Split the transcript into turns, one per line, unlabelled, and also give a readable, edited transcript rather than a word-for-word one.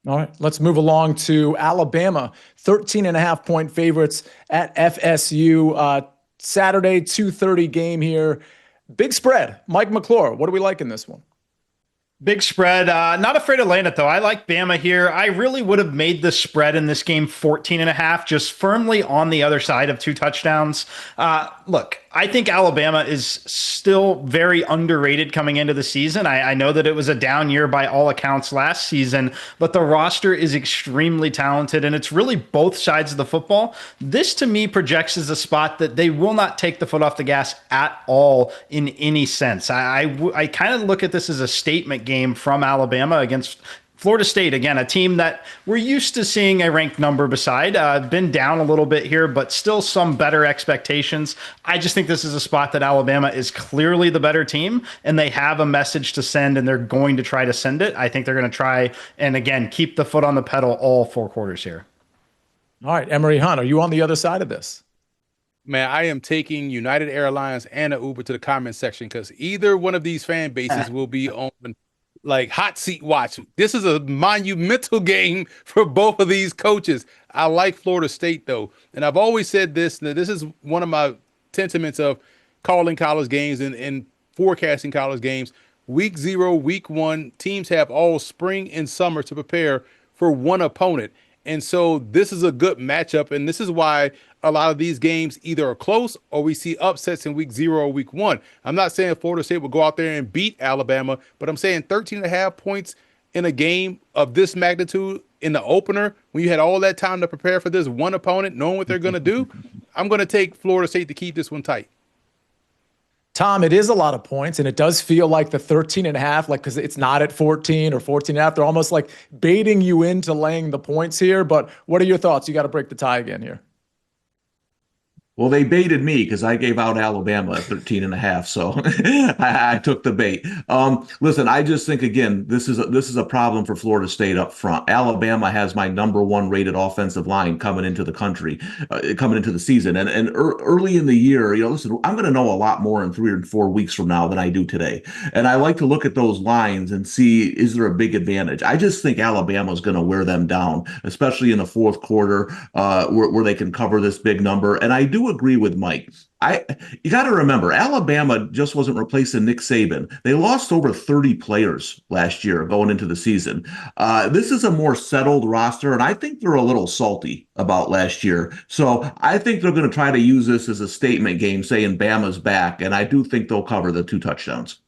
All right, let's move along to Alabama. 13.5-point favorites at FSU. Saturday, 2:30 game here. Big spread. Mike McClure, what do we like in this one?
Big spread. Not afraid to land it, though. I like Bama here. I really would have made the spread in this game 14.5, just firmly on the other side of 2 touchdowns. Look, I think Alabama is still very underrated coming into the season. I know that it was a down year by all accounts last season, but the roster is extremely talented, and it's really both sides of the football. This, to me, projects as a spot that they will not take the foot off the gas at all in any sense. I kind of look at this as a statement game from Alabama against Florida State, again, a team that we're used to seeing a ranked number beside. Been down a little bit here, but still some better expectations. I just think this is a spot that Alabama is clearly the better team, and they have a message to send, and they're going to try to send it. I think they're going to try and, again, keep the foot on the pedal all 4 quarters here.
All right, Emory Hunt, are you on the other side of this?
Man, I am taking United Airlines and an Uber to the comment section because either one of these fan bases will be on like hot seat watch. This is a monumental game for both of these coaches. I like Florida State, though. And I've always said this, that this is one of my sentiments of calling college games and forecasting college games. Week 0, week 1, teams have all spring and summer to prepare for one opponent. And so this is a good matchup, and this is why a lot of these games either are close or we see upsets in week 0 or week 1. I'm not saying Florida State will go out there and beat Alabama, but I'm saying 13.5 points in a game of this magnitude in the opener, when you had all that time to prepare for this one opponent, knowing what they're going to do, I'm going to take Florida State to keep this one tight.
Tom, it is a lot of points, and it does feel like the 13.5, like, because it's not at 14 or 14.5. They're almost like baiting you into laying the points here. But what are your thoughts? You got to break the tie again here.
Well, they baited me because I gave out Alabama at 13.5, so I took the bait. Listen, I just think, again, this is a problem for Florida State up front. Alabama has my number 1 rated offensive line coming into the country, coming into the season. And early in the year, listen, I'm going to know a lot more in 3 or 4 weeks from now than I do today. And I like to look at those lines and see, is there a big advantage? I just think Alabama is going to wear them down, especially in the fourth quarter, where they can cover this big number. And I do agree with Mike. You got to remember, Alabama just wasn't replacing Nick Saban. They lost over 30 players last year going into the season. This is a more settled roster, and I think they're a little salty about last year. So I think they're going to try to use this as a statement game, saying Bama's back, and I do think they'll cover the 2 touchdowns.